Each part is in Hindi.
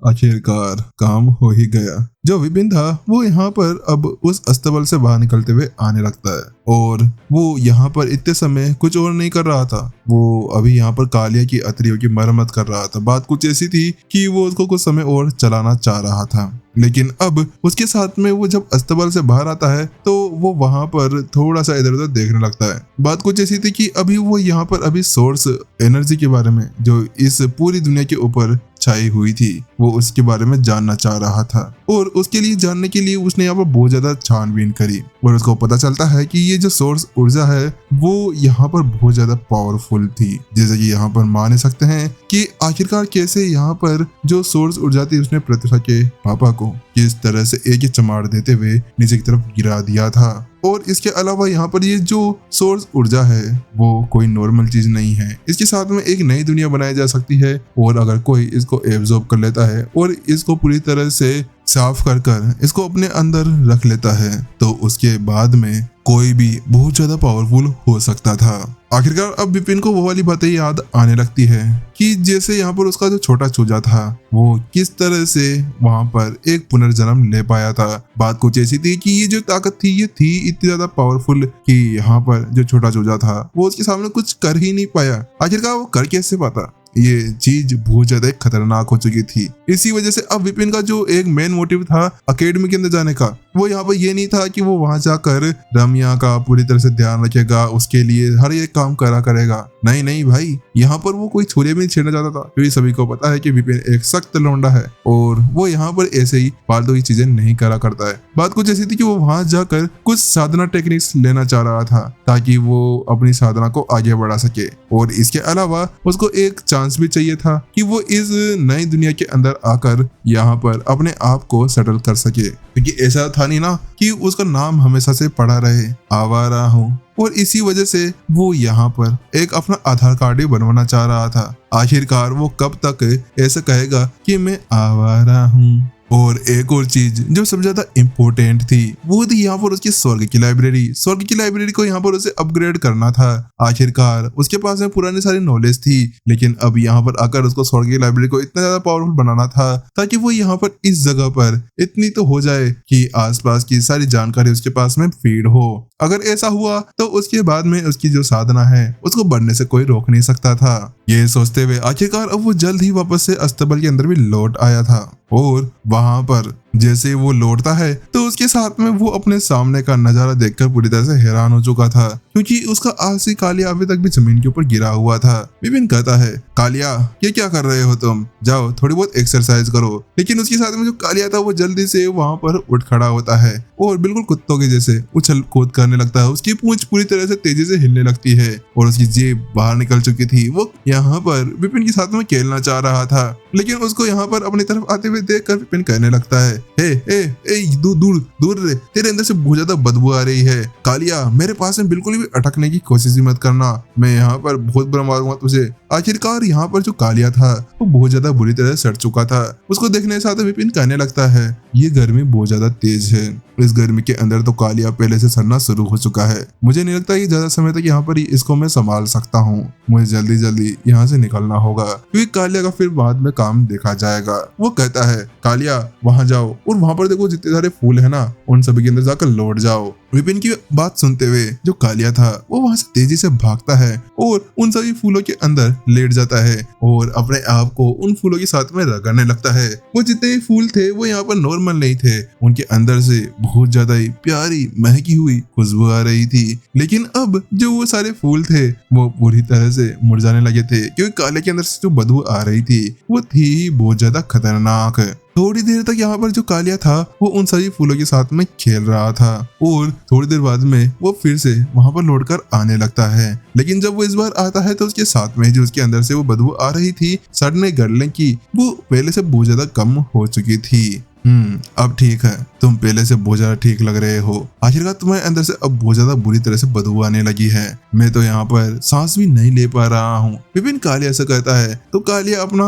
आखिरकार काम हो ही गया। जो विपिन था वो यहाँ पर अब उस अस्तबल से बाहर निकलते हुए आने लगता है और वो यहाँ पर इतने समय कुछ और नहीं कर रहा था। वो अभी यहाँ पर कालिया की अतरियों की मरम्मत कर रहा था। बात कुछ ऐसी थी कि वो उसको कुछ समय और चलाना चाह रहा था, लेकिन अब उसके साथ में वो जब अस्तबल से बाहर आता है तो वो वहां पर थोड़ा सा इधर उधर देखने लगता है। बात कुछ ऐसी थी कि अभी वो यहाँ पर अभी सोर्स एनर्जी के बारे में जो इस पूरी दुनिया के ऊपर छाई हुई थी वो उसके बारे में जानना चाह रहा था और उसके लिए जानने के लिए उसने यहाँ पर बहुत ज्यादा छानबीन करी और उसको पता चलता है कि ये जो सोर्स ऊर्जा है वो यहाँ पर बहुत ज्यादा पावरफुल थी। जैसे कि यहाँ पर मान सकते हैं कि आखिरकार कैसे यहाँ पर जो सोर्स ऊर्जा थी उसने प्रतिभा के पापा को किस तरह से एक ही चमाड़ देते हुए नीचे की तरफ गिरा दिया था। और इसके अलावा यहाँ पर ये जो सोर्स ऊर्जा है वो कोई नॉर्मल चीज नहीं है। इसके साथ में एक नई दुनिया बनाई जा सकती है और अगर कोई इसको एब्जॉर्ब कर लेता है और इसको पूरी तरह से साफ कर कर इसको अपने अंदर रख लेता है तो उसके बाद में कोई भी बहुत ज्यादा पावरफुल हो सकता था। आखिरकार अब विपिन को वो वाली बातें याद आने लगती है कि जैसे यहाँ पर उसका जो छोटा चूजा था वो किस तरह से वहां पर एक पुनर्जन्म ले पाया था। बात कुछ ऐसी थी कि ये जो ताकत थी ये थी इतनी ज्यादा पावरफुल कि यहाँ पर जो छोटा चूजा था वो उसके सामने कुछ कर ही नहीं पाया। आखिरकार वो कर कैसे पाता, ये चीज बहुत ज्यादा खतरनाक हो चुकी थी। इसी वजह से अब विपिन का जो एक मेन मोटिव था अकेडमी के अंदर जाने का वो यहाँ पर ये नहीं था कि वो वहां जाकर रम्या का पूरी तरह से ध्यान रखेगा, उसके लिए हर एक काम करा करेगा। नहीं नहीं भाई, यहाँ पर वो कोई छुरे भी नहीं छेड़ना चाहता था क्योंकि सभी को पता है कि विपिन एक सख्त लौंडा है और वो यहाँ पर ऐसे ही फालतू की चीजें नहीं करा करता है। बात कुछ ऐसी थी कि वो वहां जाकर कुछ साधना टेक्निक्स लेना चाह रहा था ताकि वो अपनी साधना को आगे बढ़ा सके और इसके अलावा उसको एक चांस भी चाहिए था कि वो इस नई दुनिया के अंदर आकर यहाँ पर अपने आप को सेटल कर सके, क्योंकि ऐसा था नहीं ना कि उसका नाम हमेशा से पड़ा रहे आवारा हूँ। और इसी वजह से वो यहाँ पर एक अपना आधार कार्ड ही बनवाना चाह रहा था। आखिरकार वो कब तक ऐसा कहेगा कि मैं आवारा हूँ। और एक और चीज जो सबसे ज्यादा इम्पोर्टेंट थी वो थी यहाँ पर उसकी स्वर्ग की लाइब्रेरी। स्वर्ग की लाइब्रेरी को यहाँ पर उसे अपग्रेड करना था। आखिरकार उसके पास में पुरानी सारी नॉलेज थी, लेकिन अब यहाँ पर आकर उसको स्वर्ग की लाइब्रेरी को इतना ज्यादा पावरफुल बनाना था ताकि वो यहाँ पर इस जगह पर इतनी तो हो जाए कि आसपास की सारी जानकारी उसके पास में फीड हो। अगर ऐसा हुआ तो उसके बाद में उसकी जो साधना है उसको बढ़ने से कोई रोक नहीं सकता था। ये सोचते हुए आखिरकार अब वो जल्द ही वापस से अस्तबल के अंदर भी लौट आया था और वहां पर जैसे वो लौटता है तो उसके साथ में वो अपने सामने का नजारा देखकर पूरी तरह से हैरान हो चुका था, क्योंकि उसका आलसी कालिया अभी तक भी जमीन के ऊपर गिरा हुआ था। विपिन कहता है, कालिया ये क्या कर रहे हो तुम, जाओ थोड़ी बहुत एक्सरसाइज करो। लेकिन उसके साथ में जो कालिया था वो जल्दी से वहां पर उठ खड़ा होता है और बिल्कुल कुत्तों के जैसे उछल कूद करने लगता है। उसकी पूंछ पूरी तरह से तेजी से हिलने लगती है और उसकी जेब बाहर निकल चुकी थी। वो यहाँ पर विपिन के साथ में खेलना चाह रहा था, लेकिन उसको यहाँ पर अपनी तरफ आते हुए देखकर विपिन कहने लगता है, दूर दूर दूर रे, तेरे अंदर से बहुत ज्यादा बदबू आ रही है। कालिया मेरे पास में बिल्कुल भी अटकने की कोशिश भी मत करना, मैं यहाँ पर बहुत बुरा मारूंगा तुझे। आखिरकार यहाँ पर जो कालिया था वो बहुत ज्यादा बुरी तरह सड़ चुका था। उसको देखने के साथ विपिन कहने लगता है, ये गर्मी बहुत ज्यादा तेज है। इस गर्मी के अंदर तो कालिया पहले से सड़ना शुरू हो चुका है। मुझे नहीं लगता कि ज्यादा समय तक यहाँ पर इसको मैं संभाल सकता हूँ। मुझे जल्दी जल्दी यहाँ से निकलना होगा, क्योंकि कालिया का फिर बाद में काम देखा जाएगा। वो कहता है, कालिया वहां जाओ और वहां पर देखो जितने सारे फूल है ना उन सभी के अंदर जाकर लौट जाओ। विपिन की बात सुनते हुए जो कालिया था वो वहां से तेजी से भागता है और उन सभी फूलों के अंदर लेट जाता है और अपने आप को उन फूलों के साथ में रगड़ने लगता है। वो जितने भी फूल थे वो यहाँ पर नॉर्मल नहीं थे, उनके अंदर से बहुत ज्यादा ही प्यारी महकी हुई खुशबू आ रही थी। लेकिन अब जो वो सारे फूल थे वो पूरी तरह से मुरझाने लगे थे, क्योंकि काले के अंदर से जो बदबू आ रही थी वो थी बहुत ज्यादा खतरनाक। थोड़ी देर तक यहाँ पर जो कालिया था वो उन सभी फूलों के साथ में खेल रहा था और थोड़ी देर बाद में वो फिर से वहां पर लौटकर आने लगता है। लेकिन जब वो इस बार आता है तो उसके साथ में जो उसके अंदर से वो बदबू आ रही थी सड़ने गलने की, वो पहले से बहुत ज्यादा कम हो चुकी थी। अब ठीक है, तुम पहले से बहुत ज्यादा ठीक लग रहे हो। आखिरकार तुम्हारे अंदर से अब बहुत ज्यादा बुरी तरह से बदबू आने लगी है। मैं तो यहाँ पर सांस भी नहीं ले पा रहा हूँ। विपिन कालिया ऐसा कहता है तो कालिया अपना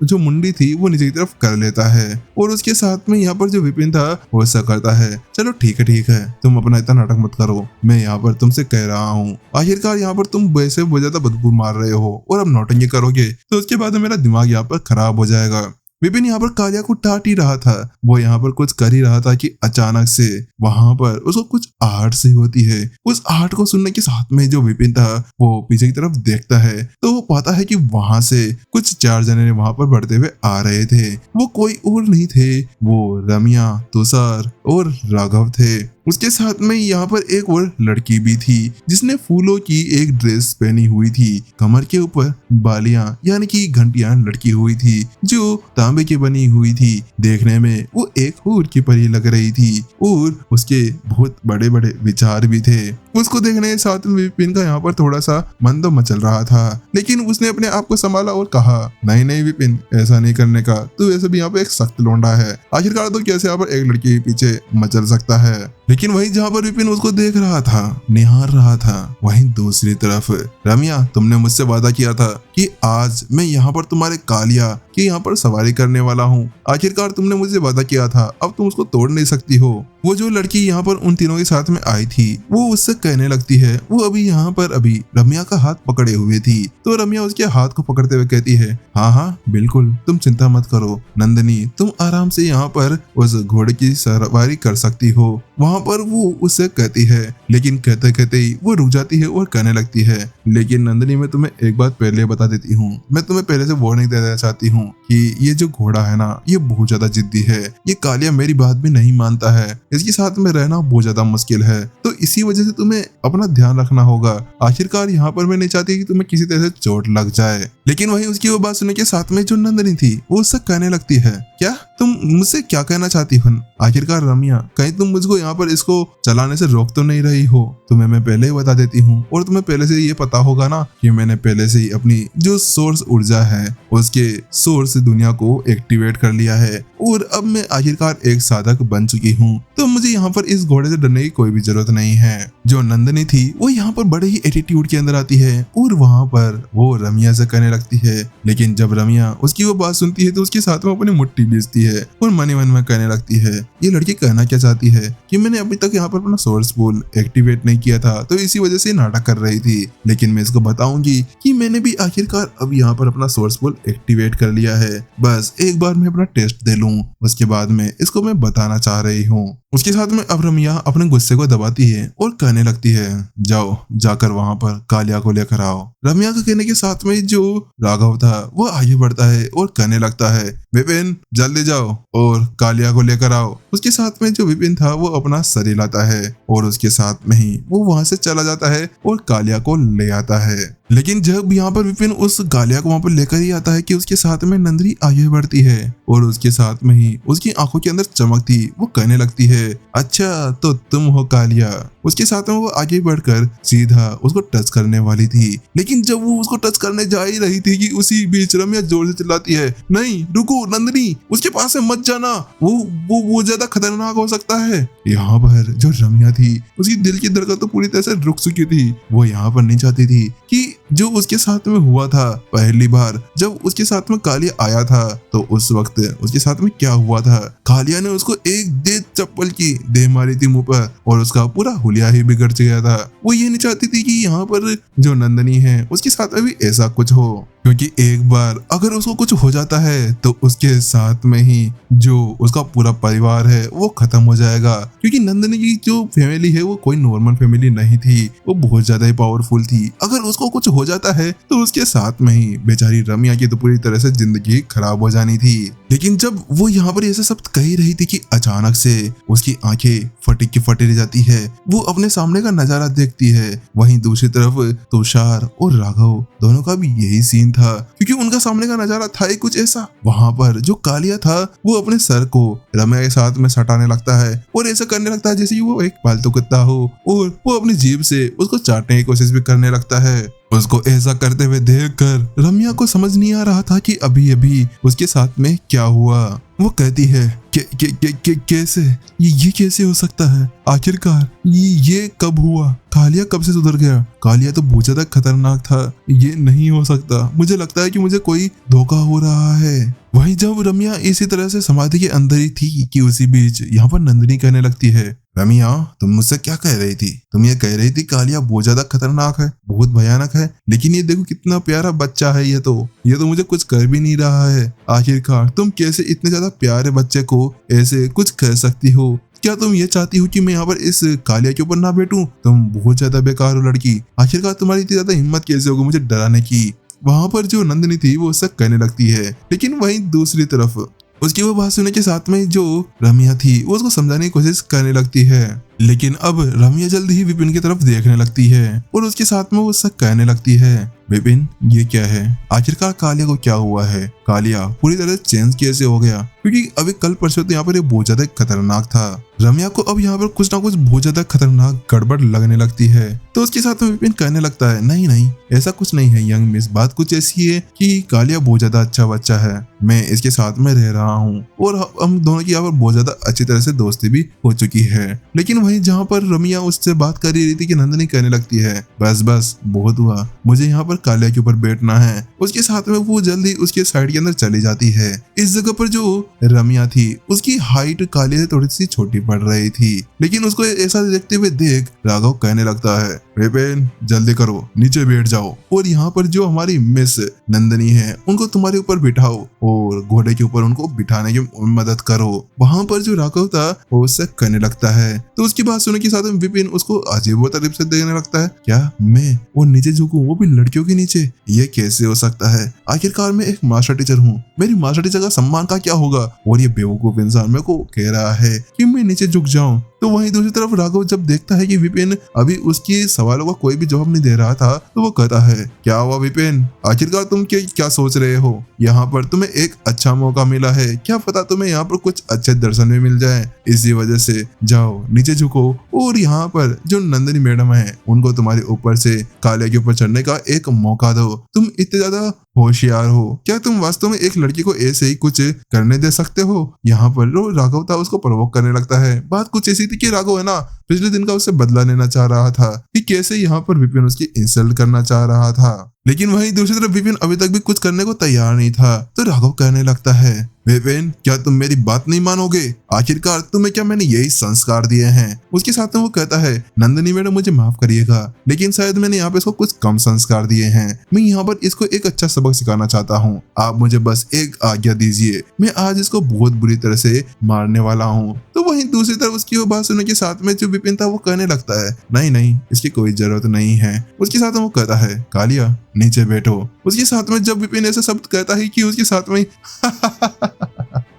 जो मुंडी थी वो नीचे की तरफ कर लेता है और उसके साथ में यहाँ पर जो विपिन था वो ऐसा करता है, चलो ठीक है, तुम अपना इतना नाटक मत करो, मैं यहाँ पर तुमसे कह रहा हूँ। आखिरकार यहाँ पर तुम वैसे बहुत ज्यादा बदबू मार रहे हो और अब नौटंकी करोगे तो उसके बाद मेरा दिमाग यहाँ पर खराब हो जाएगा। विपिन यहाँ पर कालिया को डांट ही रहा था, वो यहाँ पर कुछ कर ही रहा था कि अचानक से वहां पर उसको कुछ आहट सी होती है। उस आहट को सुनने के साथ में जो विपिन था वो पीछे की तरफ देखता है तो वो पाता है कि वहां से कुछ 4 जने वहां पर बढ़ते हुए आ रहे थे। वो कोई और नहीं थे, वो रम्या, तुषार और राघव थे। उसके साथ में यहाँ पर एक और लड़की भी थी जिसने फूलों की एक ड्रेस पहनी हुई थी, कमर के ऊपर बालियां यानी कि घंटियां लटकी हुई थी जो तांबे की बनी हुई थी। देखने में वो एक हूर की परी लग रही थी और उसके बहुत बड़े बड़े विचार भी थे। उसको देखने के साथ में विपिन का यहाँ पर थोड़ा सा मन तो मचल रहा था, लेकिन उसने अपने आप को संभाला और कहा, नहीं नहीं विपिन, ऐसा नहीं करने का, तू वैसे भी यहाँ पे एक सख्त लौंडा है, आखिरकार तो कैसे यहाँ पर एक लड़की के पीछे मचल सकता है। लेकिन वहीं जहाँ पर विपिन उसको देख रहा था, निहार रहा था, वहीं दूसरी तरफ रम्या, तुमने मुझसे वादा किया था कि आज मैं यहाँ पर तुम्हारे कालिया कि यहाँ पर सवारी करने वाला हूँ। आखिरकार तुमने मुझसे वादा किया था, अब तुम उसको तोड़ नहीं सकती हो। वो जो लड़की यहाँ पर उन तीनों के साथ में आई थी वो उससे कहने लगती है, वो अभी यहाँ पर अभी रम्या का हाथ पकड़े हुए थी तो रम्या उसके हाथ को पकड़ते हुए कहती है, हाँ हाँ बिल्कुल, तुम चिंता मत करो नंदिनी, तुम आराम से यहाँ पर उस घोड़े की सवारी कर सकती हो। वहाँ पर वो उससे कहती है, लेकिन कहते कहते ही वो रुक जाती है और कहने लगती है, लेकिन नंदिनी मैं तुम्हें एक बात पहले बता देती हूँ, मैं तुम्हें पहले से वार्निंग देना चाहती हूँ कि ये जो घोड़ा है ना ये बहुत ज्यादा जिद्दी है, ये कालिया मेरी बात भी नहीं मानता है, इसके साथ में रहना बहुत ज्यादा मुश्किल है, तो इसी वजह से तुम्हें अपना ध्यान रखना होगा। आखिरकार यहाँ पर मैं नहीं चाहती कि तुम्हें किसी तरह से चोट लग जाए। लेकिन वहीं उसकी वो बात सुनने के साथ में जो नंदिनी थी वो उससे कहने लगती है, क्या तुम मुझसे क्या कहना चाहती हो? आखिरकार रम्या, कहीं तुम मुझको यहाँ पर इसको चलाने से रोक तो नहीं रही हो? तुम्हें मैं पहले ही बता देती हूँ और तुम्हें पहले से ये पता होगा ना कि मैंने पहले से ही अपनी जो सोर्स ऊर्जा है उसके सोर्स दुनिया को एक्टिवेट कर लिया है और अब मैं आखिरकार एक साधक बन चुकी हूँ, तो मुझे यहाँ पर इस घोड़े से डरने की कोई भी जरूरत नहीं है। जो नंदिनी थी वो यहाँ पर बड़े ही एटीट्यूड के अंदर आती है और वहाँ पर वो रम्या से कहने लगती है, लेकिन जब रम्या उसकी वो बात सुनती है तो उसके साथ में अपनी मुट्ठी बीसती है और मन में कहने लगती है, ये लड़की कहना क्या चाहती है कि मैंने अभी तक यहाँ पर अपना सोर्स पूल एक्टिवेट नहीं किया था तो इसी वजह से नाटक कर रही थी, लेकिन मैं इसको बताऊंगी कि मैंने भी आखिरकार अब यहाँ पर अपना सोर्स पूल एक्टिवेट कर लिया है, बस एक बार मैं अपना टेस्ट दे लूं, उसके बाद में इसको मैं बताना चाह रही हूँ। उसके साथ में अब रम्या अपने गुस्से को दबाती है और कहने लगती है, जाओ जाकर वहां पर कालिया को लेकर आओ। रम्या के कहने के साथ में जो राघव था वो आगे बढ़ता है और कहने लगता है, विपिन जल्दी जाओ और कालिया को लेकर आओ। उसके साथ में जो विपिन था वो अपना सरी लाता है और उसके साथ में ही वो वहां से चला जाता है और कालिया को ले आता है। लेकिन जब यहाँ पर विपिन उस कालिया को वहां पर लेकर ही आता है कि उसके साथ में नंदिनी आगे बढ़ती है और उसके साथ में ही उसकी आंखों के अंदर चमक थी। वो कहने लगती है, अच्छा तो तुम हो कालिया। उसके साथ में वो आगे बढ़कर सीधा उसको टच करने वाली थी, लेकिन जब वो उसको टच करने जा ही रही थी कि उसी बीच रम्या जोर से चिल्लाती है, नहीं रुको नंदिनी, उसके पास से मत जाना, वो ज्यादा खतरनाक हो सकता है। यहाँ पर जो रम्या थी उसकी दिल की धड़कन तो पूरी तरह से रुक चुकी थी। वो यहाँ पर नहीं चाहती थी कि जो उसके साथ में हुआ था पहली बार जब उसके साथ में कालिया आया था तो उस वक्त उसके साथ में क्या हुआ था, कालिया ने उसको एक दे चप्पल की दे मारी थी मुंह पर और उसका पूरा हुलिया ही बिगड़ गया था। वो ये नहीं चाहती थी कि यहाँ पर जो नंदिनी है उसके साथ में भी ऐसा कुछ हो, क्योंकि एक बार अगर उसको कुछ हो जाता है तो उसके साथ में ही जो उसका पूरा परिवार है वो खत्म हो जाएगा। क्योंकि नंदिनी की जो फैमिली है वो कोई नॉर्मल फैमिली नहीं थी, वो बहुत ज्यादा ही पावरफुल थी। अगर उसको कुछ हो जाता है तो उसके साथ में ही बेचारी रम्या की तो पूरी तरह से जिंदगी खराब हो जानी थी। लेकिन जब वो यहाँ पर ऐसे सब कह ही रही थी कि अचानक से उसकी आंखें फटी की फटी रह जाती है। वो अपने सामने का नजारा देखती है, वहीं दूसरी तरफ तुषार और राघव दोनों का भी यही सीन था, क्योंकि उनका सामने का नजारा था ही कुछ ऐसा। वहां पर जो कालिया था वो अपने सर को रम्या के साथ में सटाने लगता है और ऐसा करने लगता है जैसे वो एक पालतू कुत्ता हो और वो अपनी जीभ से उसको चाटने की कोशिश भी करने लगता है। उसको ऐसा करते हुए देखकर रम्या को समझ नहीं आ रहा था कि अभी अभी उसके साथ में क्या हुआ। वो कहती है कैसे ये कैसे हो सकता है, आखिरकार ये कब हुआ, कालिया कब से सुधर गया, कालिया तो बहुत ज्यादा खतरनाक था, ये नहीं हो सकता, मुझे लगता है कि मुझे कोई धोखा हो रहा है। वहीं जब रम्या इसी तरह से समाधि के अंदर ही थी कि उसी बीच यहाँ पर नंदिनी कहने लगती है, रमिया, तुम मुझसे क्या कह रही थी? तुम ये कह रही थी कालिया बहुत ज्यादा खतरनाक है, बहुत भयानक है, लेकिन ये देखो कितना प्यारा बच्चा है। ये तो मुझे कुछ कर भी नहीं रहा है। आखिरकार तुम कैसे इतने ज्यादा प्यारे बच्चे को ऐसे कुछ कह सकती हो? क्या तुम ये चाहती हो कि मैं यहाँ पर इस कालिया के ऊपर ना बैठूं? तुम बहुत ज्यादा बेकार हो लड़की। आखिरकार तुम्हारी इतनी ज्यादा हिम्मत कैसे होगी मुझे डराने की? वहां पर जो नंदिनी थी वो उससे कहने लगती है, लेकिन वहीं दूसरी तरफ उसकी वो बात सुनने के साथ में जो रमिया थी वो उसको समझाने की कोशिश करने लगती है। लेकिन अब रमिया जल्दी ही विपिन की तरफ देखने लगती है और उसके साथ में वो उससे कहने लगती है, विपिन ये क्या है? आखिरकार कालिया को क्या हुआ है? कालिया पूरी तरह चेंज कैसे हो गया? क्योंकि अभी कल परसों तो यहाँ पर ये बहुत ज्यादा खतरनाक था। रमिया को अब यहाँ पर कुछ ना कुछ बहुत ज्यादा खतरनाक गड़बड़ लगने लगती है। तो उसके साथ में विपिन कहने लगता है, नहीं नहीं ऐसा कुछ नहीं है यंग मिस, बात कुछ ऐसी है कि कालिया बहुत ज्यादा अच्छा बच्चा है, मैं इसके साथ में रह रहा हूँ और हम दोनों की यहाँ पर बहुत ज्यादा अच्छी तरह से दोस्ती भी हो चुकी है। लेकिन वहीं जहाँ पर रमिया उससे बात कर रही थी कि नंदिनी कहने लगती है, बस बस बहुत हुआ, मुझे यहाँ पर कालिया के ऊपर बैठना है। उसके साथ में वो जल्दी उसके साइड के अंदर चली जाती है। इस जगह पर जो रमिया थी उसकी हाइट कालिया से थोड़ी सी छोटी पड़ रही थी, लेकिन उसको ऐसा देखते हुए देख राघव कहने लगता है, विपिन जल्दी करो नीचे बैठ जाओ और यहाँ पर जो हमारी मिस नंदिनी है उनको तुम्हारे ऊपर बिठाओ और घोड़े के ऊपर उनको बिठाने की मदद करो। वहां पर जो राघव था वो उससे कहने लगता है। तो उसकी बात सुनने के साथ में विपिन उसको अजीब तरीब से देखने लगता है, क्या मैं वो नीचे झुकूं, वो भी लड़कियों के नीचे? ये कैसे हो सकता है? आखिरकार मैं एक मास्टर टीचर हूँ, मेरी मास्टर टीचर का सम्मान का क्या होगा? और ये बेवकूफ इंसान मेरे को कह रहा है कि मैं नीचे झुक जाऊं। तो वहीं दूसरी तरफ राघव जब देखता है कि विपिन अभी उसकी सवालों का कोई भी जवाब नहीं दे रहा था, तो वो कहता है, क्या हुआ विपिन? आखिरकार तुम क्या सोच रहे हो? यहाँ पर तुम्हें एक अच्छा मौका मिला है, क्या पता तुम्हें यहाँ पर कुछ अच्छे दर्शन भी मिल जाए, इसी वजह से जाओ नीचे झुको और यहाँ पर जो नंदिनी मैडम है उनको तुम्हारे ऊपर से कालिया के ऊपर चढ़ने का एक मौका दो। तुम इतने ज्यादा होशियार हो, क्या तुम वास्तव में एक लड़की को ऐसे ही कुछ करने दे सकते हो? यहाँ पर जो राघव था उसको प्रवोक करने लगता है। बात कुछ ऐसी थी कि राघव है ना पिछले दिन का उससे बदला लेना चाह रहा था कि कैसे यहाँ पर विपिन उसकी इंसल्ट करना चाह रहा था, लेकिन वहीं दूसरी तरफ विपिन अभी तक भी कुछ करने को तैयार नहीं था। तो राघव कहने लगता है, विपिन क्या तुम मेरी बात नहीं मानोगे? आखिरकार तुम्हें क्या मैंने यही संस्कार दिए हैं? उसके साथ में वो कहता है, नंदिनी मैडम मुझे माफ करिएगा, लेकिन शायद मैंने यहाँ पे इसको कुछ कम संस्कार दिए हैं। मैं यहाँ पर इसको एक अच्छा सबक सिखाना चाहता हूँ, आप मुझे बस एक आज्ञा दीजिए, मैं आज इसको बहुत बुरी तरह से मारने वाला हूँ। तो वहीं दूसरी तरफ उसकी वो बात सुनने के साथ में जो विपिन था वो कहने लगता है, नहीं नहीं इसकी कोई जरूरत नहीं है। उसके साथ में वो कहता है, कालिया नीचे बैठो। उसके साथ में जब विपिन ऐसा शब्द कहता है कि उसके साथ में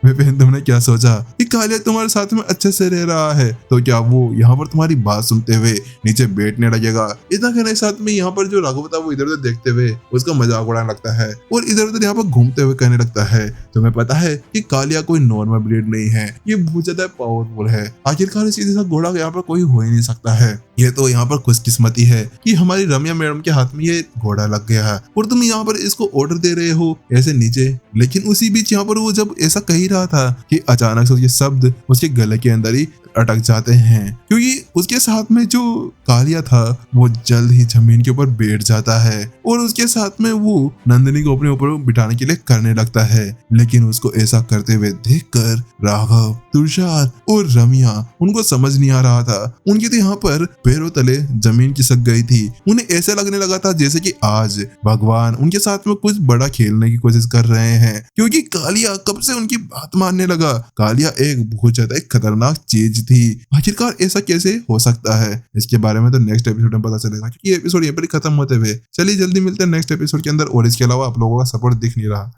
विपिन तुमने क्या सोचा कि कालिया तुम्हारे साथ में अच्छे से रह रहा है तो क्या वो यहाँ पर तुम्हारी बात सुनते हुए नीचे बैठने लगेगा? इतना कहने के साथ में यहाँ पर जो राघव था वो इधर उधर देखते हुए उसका मजाक उड़ाने लगता है और इधर उधर यहाँ पर घूमते हुए कहने लगता है, तुम्हें पता है कि कालिया कोई नॉर्मल ब्रीड नहीं है, ये बहुत ज्यादा पावरफुल है। आखिरकार इसी जैसा घोड़ा यहाँ पर कोई हो ही नहीं सकता है। ये तो यहाँ पर खुशकिस्मती है कि हमारी रम्या मैडम के हाथ में ये घोड़ा लग गया है और तुम यहाँ पर इसको ऑर्डर दे रहे हो ऐसे नीचे। लेकिन उसी बीच यहाँ पर वो जब ऐसा कह ही रहा था कि अचानक से ये शब्द उसके गले के अंदर ही अटक जाते हैं, क्योंकि उसके साथ में जो कालिया था वो जल्द ही जमीन के ऊपर बैठ जाता है और उसके साथ में वो नंदिनी को अपने ऊपर बिठाने के लिए करने लगता है। लेकिन उसको ऐसा करते हुए देखकर राघव, तुषार और रमिया उनको समझ नहीं आ रहा था। उनके तो यहाँ पर पैरों तले जमीन खिसक गई थी। उन्हें ऐसा लगने लगा था जैसे कि आज भगवान उनके साथ में कुछ बड़ा खेलने की कोशिश कर रहे हैं, क्योंकि कालिया कब से उनकी बात मानने लगा। कालिया एक बहुत ज्यादा खतरनाक चीज थी। आखिरकार ऐसा कैसे हो सकता है, इसके बारे में तो नेक्स्ट एपिसोड में पता चलेगा, क्योंकि एपिसोड यहाँ पर खत्म होते हुए। चलिए जल्दी मिलते हैं नेक्स्ट एपिसोड के अंदर। और इसके अलावा आप लोगों का सपोर्ट दिख नहीं रहा।